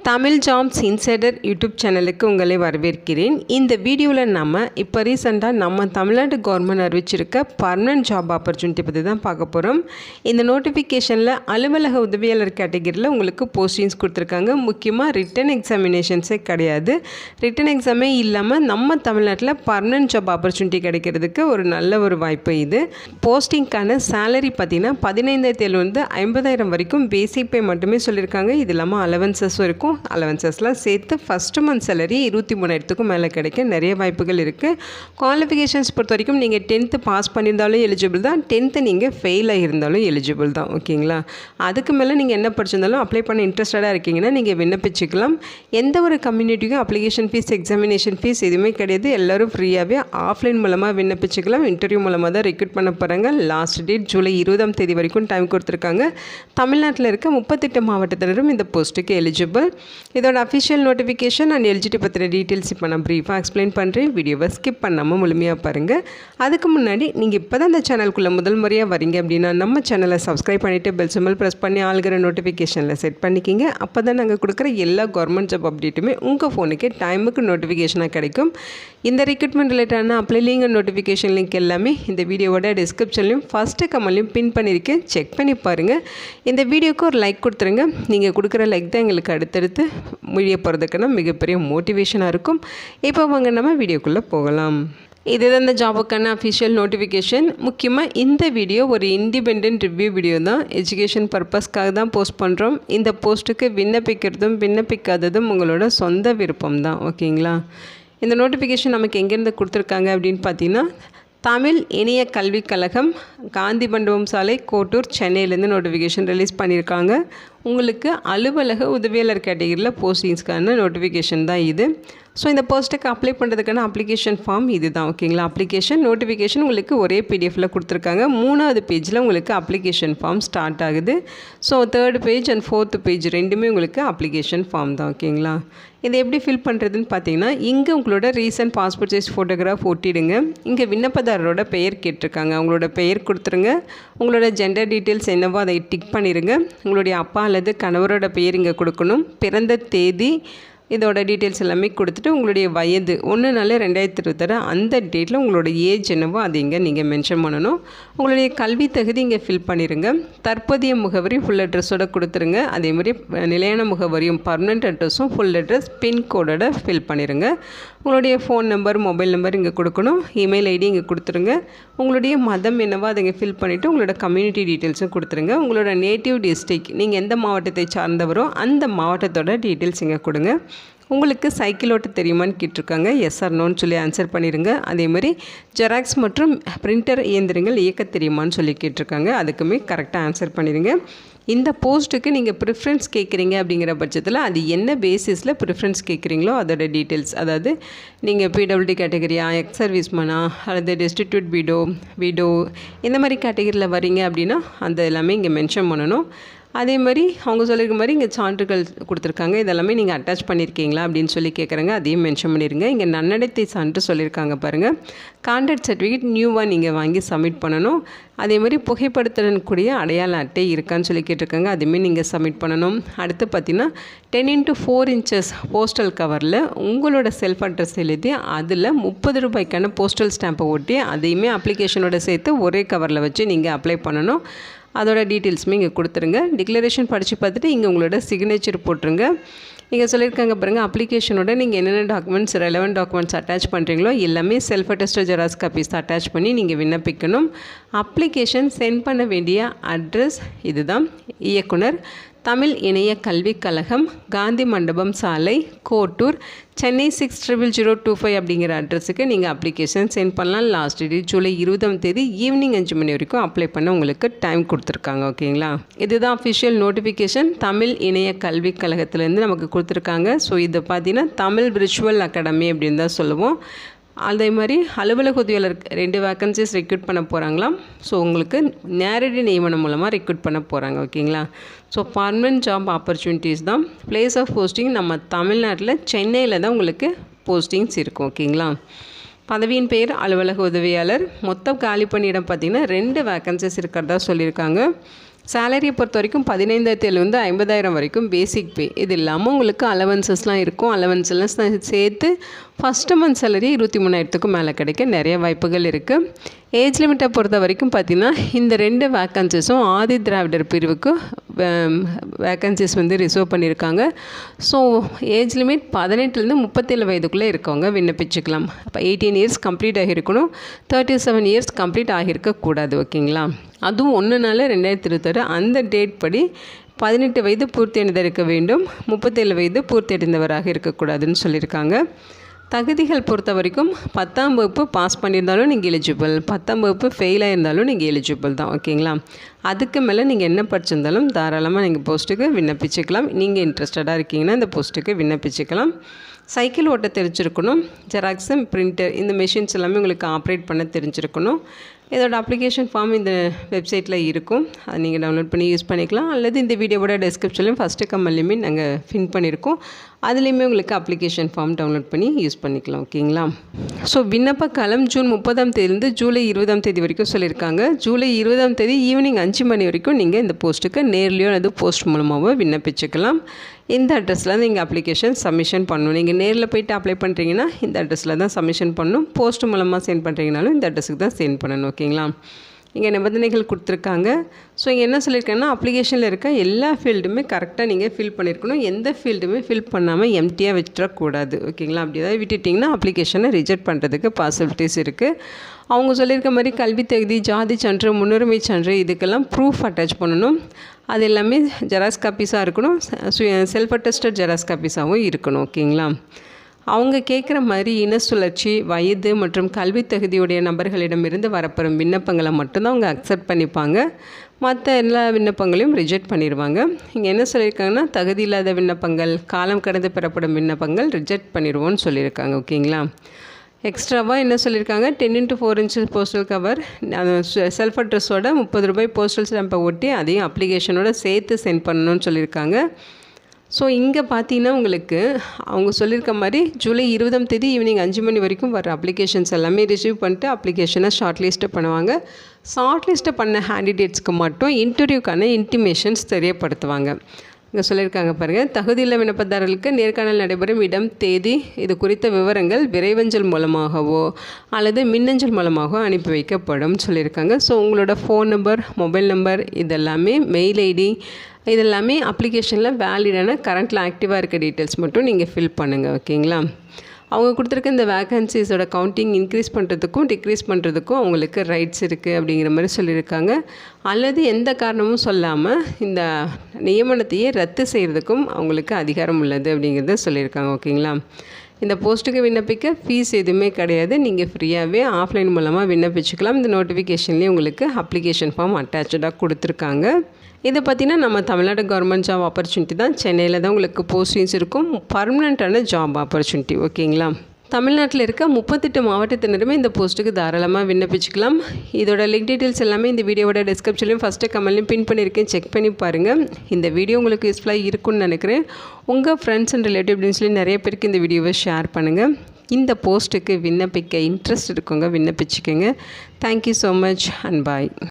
Tamil jobs insider YouTube சேனலுக்கு உங்களை வரவேற்கிறேன். இந்த வீடியோவில் நம்ம இப்போ ரீசெண்டாக நம்ம தமிழ்நாடு கவர்மெண்ட் அறிவிச்சிருக்க பர்மனன்ட் ஜாப் ஆப்பர்ச்சுனிட்டி பற்றி தான் பார்க்க போகிறோம். இந்த நோட்டிஃபிகேஷனில் அலுவலக உதவியாளர் கேட்டகரியில் உங்களுக்கு போஸ்டிங்ஸ் கொடுத்துருக்காங்க. முக்கியமாக ரிட்டன் எக்ஸாமினேஷன்ஸே கிடையாது. ரிட்டன் எக்ஸாமே இல்லாமல் நம்ம தமிழ்நாட்டில் பர்மனன்ட் ஜாப் ஆப்பர்ச்சுனிட்டி கிடைக்கிறதுக்கு ஒரு நல்ல ஒரு வாய்ப்பு இது. போஸ்டிங்க்கான சேலரி பார்த்திங்கன்னா 15,000 50,000 வரைக்கும் பேசிக் பே மட்டுமே சொல்லியிருக்காங்க. இது இல்லாமல் அலவன்சஸும் இருக்கும். அலவன்சஸ்லாம் சேர்த்து ஃபஸ்ட்டு மந்த் சேலரி 23,000க்கும் மேலே கிடைக்க நிறைய வாய்ப்புகள் இருக்குது. குவாலிஃபிகேஷன்ஸ் பொறுத்த வரைக்கும் நீங்கள் 10th பாஸ் பண்ணியிருந்தாலும் எலிஜிபிள் தான், 10th நீங்கள் ஃபெயில் ஆகியிருந்தாலும் எலிஜிபிள் தான். ஓகேங்களா? அதுக்கு மேலே நீங்கள் என்ன படிச்சிருந்தாலும் அப்ளை பண்ண இன்ட்ரெஸ்டடாக இருக்கீங்கன்னா நீங்கள் விண்ணப்பிச்சுக்கலாம். எந்த ஒரு கம்யூனிட்டிக்கும் அப்ளிகேஷன் ஃபீஸ் எக்ஸாமினேஷன் ஃபீஸ் எதுவுமே கிடையாது. எல்லோரும் ஃப்ரீயாகவே ஆஃப்லைன் மூலமாக விண்ணப்பிச்சுக்கலாம். இன்டர்வியூ மூலமாக தான் ரெக்ரூட் பண்ண போகிறாங்க. லாஸ்ட் டேட் ஜூலை 20 வரைக்கும் டைம் கொடுத்துருக்காங்க. தமிழ்நாட்டில் இருக்க 38 மாவட்டத்தினரும் இந்த போஸ்ட்டுக்கு எலிஜிபிள். இதோட அஃபிஷியல் நோட்டிஃபிகேஷன் அண்ட் எலிஜிபிலிட்டி பற்றின டீட்டெயில்ஸ் இப்போ நான் ப்ரீஃபாக எக்ஸ்பிளைன் பண்ணுறேன். வீடியோவை ஸ்கிப் பண்ணாமல் முழுமையாக பாருங்கள். அதுக்கு முன்னாடி நீங்கள் இப்போ தான் இந்த சேனலுக்குள்ளே முதல் முறையாக வரீங்க அப்படின்னா நம்ம சேனலை சப்ஸ்கிரைப் பண்ணிவிட்டு பெல் சிம்பல் ப்ரெஸ் பண்ணி ஆளுகிற நோட்டிஃபிகேஷனில் செட் பண்ணிக்கிங்க. அப்போ தான் நாங்கள் கொடுக்குற எல்லா கவர்மெண்ட் ஜாப் அப்டேட்டுமே உங்கள் ஃபோனுக்கே டைமுக்கு நோட்டிஃபிகேஷனாக கிடைக்கும். இந்த ரெக்ரூட்மெண்ட் ரிலேட்டடான அப்ளை லிங்க் நோட்டிஃபிகேஷன் லிங்க் எல்லாமே இந்த வீடியோவோட டிஸ்கிரிப்ஷன்லையும் ஃபஸ்ட்டு கமெண்ட்லையும் பின் பண்ணியிருக்கேன். செக் பண்ணி பாருங்கள். இந்த வீடியோக்கு ஒரு லைக் கொடுத்துருங்க. நீங்கள் கொடுக்குற லைக் தான் எங்களுக்கு அடுத்தடுத்து வீடியோ போகிறதுக்கான மிகப்பெரிய மோட்டிவேஷனாக இருக்கும். இப்போ வாங்க நம்ம வீடியோக்குள்ளே போகலாம். இதுதான் இந்த ஜாபுக்கான அஃபிஷியல் நோட்டிஃபிகேஷன். முக்கியமாக இந்த வீடியோ ஒரு இண்டிபெண்ட் ரிவ்யூ வீடியோ தான். எஜுகேஷன் பர்பஸ்க்காக தான் போஸ்ட் பண்ணுறோம். இந்த போஸ்ட்டுக்கு விண்ணப்பிக்கிறதும் விண்ணப்பிக்காததும் உங்களோட சொந்த விருப்பம் தான். ஓகேங்களா? இந்த நோட்டிஃபிகேஷன் நமக்கு எங்கேருந்து கொடுத்துருக்காங்க அப்படின்னு பார்த்தீங்கன்னா தமிழ் இணைய கல்விக் கழகம், காந்தி மண்டபம் சாலை, கோட்டூர், சென்னையிலேருந்து நோட்டிஃபிகேஷன் ரிலீஸ் பண்ணியிருக்காங்க. உங்களுக்கு அலுவலக உதவியாளர் கேட்டகரியில் போஸ்டிங்ஸ்க்கான நோட்டிஃபிகேஷன் தான் இது. ஸோ இந்த போஸ்ட்டுக்கு அப்ளை பண்ணுறதுக்கான அப்ளிகேஷன் ஃபார்ம் இது தான். ஓகேங்களா? அப்ளிகேஷன் நோட்டிஃபிகேஷன் உங்களுக்கு ஒரே பிடிஎஃபில் கொடுத்துருக்காங்க. 3வது பேஜில் உங்களுக்கு அப்ளிகேஷன் ஃபார்ம் ஸ்டார்ட் ஆகுது. So 3rd page and 4th page ரெண்டுமே உங்களுக்கு அப்ளிகேஷன் ஃபார்ம் தான். ஓகேங்களா? இதை எப்படி ஃபில் பண்ணுறதுன்னு பார்த்தீங்கன்னா இங்கே உங்களோட ரீசன்ட் பாஸ்போர்ட் சைஸ் ஃபோட்டோகிராஃப் ஒட்டிடுங்க. இங்கே விண்ணப்பதாரரோட பெயர் கேட்டிருக்காங்க. உங்களோட பெயர் கொடுத்துருங்க. உங்களோட ஜெண்டர் டீட்டெயில்ஸ் என்னவோ அதை டிக் பண்ணிடுங்க. உங்களுடைய அப்பா அல்லது கணவரோட பெயர் இங்கே கொடுக்கணும். பிறந்த தேதி இதோட டீட்டெயில்ஸ் எல்லாமே கொடுத்துட்டு உங்களுடைய வயது 1/4/2026 அந்த டேட்டில் உங்களோட ஏஜ் என்னவோ அது இங்கே நீங்கள் மென்ஷன் பண்ணணும். உங்களுடைய கல்வி தகுதி இங்கே ஃபில் பண்ணிடுங்க. தற்போதைய முகவரி ஃபுல் அட்ரஸோடு கொடுத்துருங்க. அதேமாதிரி நிலையான முகவரியும் பர்மனெண்ட் அட்ரஸும் ஃபுல் அட்ரஸ் பின்கோடோட ஃபில் பண்ணிடுங்க. உங்களுடைய ஃபோன் நம்பர் மொபைல் நம்பர் இங்கே கொடுக்கணும். இமெயில் ஐடி இங்கே கொடுத்துருங்க. உங்களுடைய மதம் என்னவோ அதை இங்கே ஃபில் பண்ணிவிட்டு உங்களோட கம்யூனிட்டி டீட்டெயில்ஸும் கொடுத்துருங்க. உங்களோட நேட்டிவ் டிஸ்ட்ரிக்ட் நீங்கள் எந்த மாவட்டத்தை சார்ந்தவரோ அந்த மாவட்டத்தோட டீட்டெயில்ஸ் இங்கே கொடுங்க. உங்களுக்கு சைக்கிள் ஓட்ட தெரியுமான்னு கேட்டிருக்காங்க. எஸ் ஆர் நோன்னு சொல்லி ஆன்சர் பண்ணிடுங்க. அதேமாதிரி ஜெராக்ஸ் மற்றும் பிரிண்டர் இயந்திரங்கள் இயக்க தெரியுமான்னு சொல்லி கேட்டிருக்காங்க. அதுக்குமே கரெக்டாக ஆன்சர் பண்ணிடுங்க. இந்த போஸ்ட்டுக்கு நீங்கள் ப்ரிஃபரன்ஸ் கேட்குறீங்க அப்படிங்கிற பட்சத்தில் அது என்ன பேசிஸில் ப்ரிஃபரன்ஸ் கேட்குறீங்களோ அதோட டீட்டெயில்ஸ், அதாவது நீங்கள் பிடபிள்யூடி கேட்டகரியா, எக்ஸ் சர்வீஸ்மேனா அல்லது டெஸ்டிடியூட் விடோ இந்த மாதிரி கேட்டகரியில் வரீங்க அப்படின்னா அந்த எல்லாமே இங்கே மென்ஷன் பண்ணணும். அதே மாதிரி அவங்க சொல்லியிருக்க மாதிரி இங்கே சான்றுகள் கொடுத்துருக்காங்க. இதெல்லாமே நீங்கள் அட்டாச் பண்ணியிருக்கீங்களா அப்படின்னு சொல்லி கேட்குறாங்க. அதையும் மென்ஷன் பண்ணிடுங்க. இங்கே நன்னடத்தை சான்று சொல்லியிருக்காங்க பாருங்கள். கான்ட்ராக்ட் சர்டிஃபிகேட் நியூவாக நீங்கள் வாங்கி சப்மிட் பண்ணணும். அதே மாதிரி புகைப்படத்துடன் கூடிய அடையாள அட்டை இருக்கான்னு சொல்லி கேட்டிருக்காங்க. அதுவுமே நீங்கள் சப்மிட் பண்ணணும். அடுத்து பார்த்தீங்கன்னா 10x4 inches போஸ்டல் கவரில் உங்களோட செல்ஃப் அட்ரஸ் எழுதி அதில் 30 ரூபாய்க்கான போஸ்டல் ஸ்டாம்பை ஒட்டி அதையுமே அப்ளிகேஷனோட சேர்த்து ஒரே கவரில் வச்சு நீங்கள் அப்ளை பண்ணணும். அதோட டீட்டெயில்ஸுமே இங்கே கொடுத்துருங்க. டிக்ளரேஷன் படித்து பார்த்துட்டு இங்கே உங்களோட சிக்னேச்சர் போட்டுருங்க. இங்கே சொல்லியிருக்காங்க பாருங்கள், அப்ளிகேஷனோட நீங்கள் என்னென்ன டாக்குமெண்ட்ஸ் ரெலவெண்ட் டாக்குமெண்ட்ஸ் அட்டாச் பண்ணுறீங்களோ எல்லாமே self attested xerox copies attach பண்ணி நீங்கள் விண்ணப்பிக்கணும். அப்ளிகேஷன் சென்ட் பண்ண வேண்டிய அட்ரஸ் இதுதான். இயக்குனர் தமிழ் இணைய கல்விக் கழகம், காந்தி மண்டபம் சாலை, கோட்டூர், சென்னை 600025 அப்படிங்கிற அட்ரஸுக்கு நீங்கள் அப்ளிகேஷன் சென்ட் பண்ணலாம். லாஸ்ட் டேட் ஜூலை 20 ஈவினிங் 5 மணி வரைக்கும் அப்ளை பண்ண உங்களுக்கு டைம் கொடுத்துருக்காங்க. ஓகேங்களா? இதுதான் அஃபிஷியல் நோட்டிஃபிகேஷன் தமிழ் இணைய கல்விக் கழகத்துலேருந்து நமக்கு கொடுத்துருக்காங்க. ஸோ இதை பார்த்தீங்கன்னா தமிழ் விர்ச்சுவல் அகாடமி அப்படின்னு தான் சொல்லுவோம். அதே மாதிரி அலுவலக உதவியாளர் 2 வேக்கன்சிஸ் ரெக்ரூட் பண்ண போகிறாங்களாம். ஸோ உங்களுக்கு நேரடி நியமனம் மூலமாக ரெக்ரூட் பண்ண போகிறாங்க. ஓகேங்களா? ஸோ பர்மனன்ட் ஜாப் ஆப்பர்ச்சுனிட்டிஸ் தான். பிளேஸ் ஆஃப் போஸ்டிங் நம்ம தமிழ்நாட்டில் சென்னையில் தான் உங்களுக்கு போஸ்டிங்ஸ் இருக்கும். ஓகேங்களா? பதவியின் பெயர் அலுவலக உதவியாளர். மொத்தம் காலி பணியிடம் பார்த்திங்கன்னா 2 வேக்கன்சிஸ் இருக்கிறதா சொல்லியிருக்காங்க. சேலரியை பொறுத்த வரைக்கும் 15,000 50,000 வரைக்கும் பேசிக் பே. இது இல்லாமல் உங்களுக்கு அலவன்சஸ்லாம் இருக்கும். அலவன்ஸ்லாம் சேர்த்து ஃபஸ்ட்டு மந்த் சேலரி 23,000க்கும் மேலே கிடைக்க நிறைய வாய்ப்புகள் இருக்குது. ஏஜ் லிமிட்டை பொறுத்த வரைக்கும் பார்த்திங்கன்னா இந்த 2 வேக்கன்சிஸும் ஆதி திராவிடர் பிரிவுக்கு வேக்கன்சிஸ் ரிசர்வ் பண்ணியிருக்காங்க. ஸோ ஏஜ் லிமிட் 18லேருந்து 37 வயதுக்குள்ளே இருக்கவங்க விண்ணப்பிச்சுக்கலாம். அப்போ 18 இயர்ஸ் கம்ப்ளீட் ஆகியிருக்கணும், 37 இயர்ஸ் கம்ப்ளீட் ஆகியிருக்கக்கூடாது. ஓகேங்களா? அதுவும் 1/4/2026 அந்த டேட் படி 18 வயது பூர்த்தி அடைந்திருக்க வேண்டும், 37 வயது பூர்த்தி அடைந்தவராக இருக்கக்கூடாதுன்னு சொல்லியிருக்காங்க. தகுதிகள் பொறுத்த வரைக்கும் 10ஆம் வகுப்பு பாஸ் பண்ணியிருந்தாலும் நீங்கள் எலிஜிபிள், 10ஆம் வகுப்பு ஃபெயிலாக இருந்தாலும் நீங்கள் எலிஜிபிள் தான். ஓகேங்களா? அதுக்கு மேலே நீங்கள் என்ன படிச்சிருந்தாலும் தாராளமாக நீங்கள் போஸ்ட்டுக்கு விண்ணப்பிச்சுக்கலாம். நீங்கள் இன்ட்ரெஸ்டடாக இருக்கீங்கன்னா இந்த போஸ்ட்டுக்கு விண்ணப்பிச்சுக்கலாம். சைக்கிள் ஓட்ட தெரிஞ்சிருக்கணும், ஜெராக்ஸு பிரிண்டர் இந்த மெஷின்ஸ் எல்லாமே உங்களுக்கு ஆப்ரேட் பண்ண தெரிஞ்சிருக்கணும். இதோட அப்ளிகேஷன் ஃபார்ம் இந்த வெப்சைட்டில் இருக்கும், அதை நீங்கள் டவுன்லோட் பண்ணி யூஸ் பண்ணிக்கலாம். அல்லது இந்த வீடியோவோட டிஸ்கிரிப்ஷன்லையும் ஃபஸ்ட்டு கமெண்ட்லையுமே நாங்கள் பின் பண்ணியிருக்கோம், அதுலேயுமே உங்களுக்கு அப்ளிகேஷன் ஃபார்ம் டவுன்லோட் பண்ணி யூஸ் பண்ணிக்கலாம். ஓகேங்களா? ஸோ விண்ணப்ப காலம் ஜூன் 30ஆம் தேதியிலேருந்து ஜூலை 20ஆம் தேதி வரைக்கும் சொல்லியிருக்காங்க. ஜூலை 20ஆம் தேதி ஈவினிங் 5 மணி வரைக்கும் நீங்கள் இந்த போஸ்ட்டுக்கு நேர்லையோ அல்லது போஸ்ட் மூலமாகவோ விண்ணப்பிச்சுக்கலாம். இந்த அட்ரஸில் நீங்கள் அப்ளிகேஷன் சப்மிஷன் பண்ணணும். நீங்கள் நேரில் போய்ட்டு அப்ளை பண்ணுறீங்கன்னா இந்த அட்ரஸில் தான் சப்மிஷன் பண்ணணும். போஸ்ட் மூலமாக சென்ட் பண்ணுறீங்கனாலும் இந்த அட்ரஸுக்கு தான் சென்ட் பண்ணணும். ஓகேங்களா? இங்கே நிபந்தனைகள் கொடுத்துருக்காங்க. ஸோ இங்கே என்ன சொல்லியிருக்கேன்னா, அப்ளிகேஷனில் இருக்க எல்லா ஃபீல்டுமே கரெக்டாக நீங்கள் ஃபில் பண்ணியிருக்கணும். எந்த ஃபீல்டுமே ஃபில் பண்ணாமல் எம்டியாக வச்சிடக்கூடாது. ஓகேங்களா? அப்படி ஏதாவது விட்டுட்டிங்கன்னா அப்ளிகேஷனை ரிஜெக்ட் பண்ணுறதுக்கு பாசிபிலிட்டிஸ் இருக்குது. அவங்க சொல்லியிருக்க மாதிரி கல்வி தகுதி, ஜாதி சான்று, முன்னுரிமை சான்று இதுக்கெல்லாம் ப்ரூஃப் அட்டாச் பண்ணணும். அது எல்லாமே ஜெராக்ஸ் காப்பீஸாக இருக்கணும், செல்ஃப் அட்டஸ்டட் ஜெராக்ஸ் காப்பீஸாகவும் இருக்கணும். ஓகேங்களா? அவங்க கேட்குற மாதிரி இன சுழற்சி, வயது மற்றும் கல்வி தகுதியுடைய நபர்களிடமிருந்து வரப்பெறும் விண்ணப்பங்களை மட்டும்தான் அவங்க அக்செப்ட் பண்ணிப்பாங்க. மற்ற எல்லா விண்ணப்பங்களையும் ரிஜெக்ட் பண்ணிடுவாங்க. இங்கே என்ன சொல்லியிருக்காங்கன்னா, தகுதி இல்லாத விண்ணப்பங்கள், காலம் கடந்து பெறப்படும் விண்ணப்பங்கள் ரிஜெக்ட் பண்ணிடுவோன்னு சொல்லியிருக்காங்க. ஓகேங்களா? எக்ஸ்ட்ராவாக என்ன சொல்லியிருக்காங்க, 10x4 inch postal cover, self அட்ரஸோட 30 ரூபாய் போஸ்டல் ஸ்டாம்பை ஒட்டி அதையும் அப்ளிகேஷனோட சேர்த்து சென்ட் பண்ணணும்னு சொல்லியிருக்காங்க. ஸோ இங்கே பார்த்தீங்கன்னா உங்களுக்கு அவங்க சொல்லியிருக்க மாதிரி ஜூலை 20ஆம் தேதி ஈவினிங் 5 மணி வரைக்கும் வர அப்ளிகேஷன்ஸ் எல்லாமே ரிசீவ் பண்ணிட்டு அப்ளிகேஷனை ஷார்ட் லிஸ்ட்டு பண்ணுவாங்க. ஷார்ட் லிஸ்ட்டை பண்ண கேண்டிடேட்ஸ்க்கு மட்டும் இன்டர்வியூக்கான இன்டிமேஷன்ஸ் தெரியப்படுத்துவாங்க. இங்கே சொல்லியிருக்காங்க பாருங்கள், தகுதியுள்ள விண்ணப்பதாரர்களுக்கு நேர்காணல் நடைபெறும் இடம், தேதி இது குறித்த விவரங்கள் விரைவஞ்சல் மூலமாகவோ அல்லது மின்னஞ்சல் மூலமாகவோ அனுப்பி வைக்கப்படும் சொல்லியிருக்காங்க. ஸோ உங்களோட ஃபோன் நம்பர், மொபைல் நம்பர் இதெல்லாமே, மெயில் ஐடி இதெல்லாமே அப்ளிகேஷனில் வேலிடான கரண்ட்டில் ஆக்டிவாக இருக்க டீட்டெயில்ஸ் மட்டும் நீங்கள் ஃபில் பண்ணுங்கள். ஓகேங்களா? அவங்க கொடுத்துருக்க இந்த வேக்கன்சிஸோட கவுண்டிங் இன்க்ரீஸ் பண்ணுறதுக்கும் டிக்ரீஸ் பண்ணுறதுக்கும் அவங்களுக்கு ரைட்ஸ் இருக்குது அப்படிங்கிற மாதிரி சொல்லியிருக்காங்க. அல்லது எந்த காரணமும் சொல்லாமல் இந்த நியமனத்தையே ரத்து செய்கிறதுக்கும் அவங்களுக்கு அதிகாரம் உள்ளது அப்படிங்கிறத சொல்லியிருக்காங்க. ஓகேங்களா? இந்த போஸ்ட்டுக்கு விண்ணப்பிக்க ஃபீஸ் எதுவுமே கிடையாது. நீங்கள் ஃப்ரீயாகவே ஆஃப்லைன் மூலமாக விண்ணப்பிச்சுக்கலாம். இந்த நோட்டிஃபிகேஷன்லேயே உங்களுக்கு அப்ளிகேஷன் ஃபார்ம் அட்டாச்சாக கொடுத்துருக்காங்க. இதை பார்த்திங்கன்னா நம்ம தமிழ்நாடு கவர்மெண்ட் ஜாப் ஆப்பர்ச்சுனிட்டி தான். சென்னையில் தான் உங்களுக்கு போஸ்டிங்ஸ் இருக்கும், பர்மனெண்ட்டான ஜாப் ஆப்பர்ச்சுனிட்டி. ஓகேங்களா? தமிழ்நாட்டில் இருக்க 38 மாவட்டத்தினருமே இந்த போஸ்ட்டுக்கு தாராளமாக விண்ணப்பிச்சுக்கலாம். இதோட லிங்க் டீட்டெயில்ஸ் எல்லாமே இந்த வீடியோவோட டிஸ்கிரிப்ஷன்லையும் ஃபஸ்ட்டு கமெண்ட்லையும் பின் பண்ணியிருக்கேன், செக் பண்ணி பாருங்கள். இந்த வீடியோ உங்களுக்கு யூஸ்ஃபுல்லாக இருக்குன்னு நினைக்கிறேன். உங்கள் ஃப்ரெண்ட்ஸ் அண்ட் ரிலேட்டிவ்னு சொல்லி நிறைய பேருக்கு இந்த வீடியோவை ஷேர் பண்ணுங்கள். இந்த போஸ்ட்டுக்கு விண்ணப்பிக்க இன்ட்ரெஸ்ட் இருக்கவங்க விண்ணப்பிச்சுக்கோங்க. Thank you so much and bye.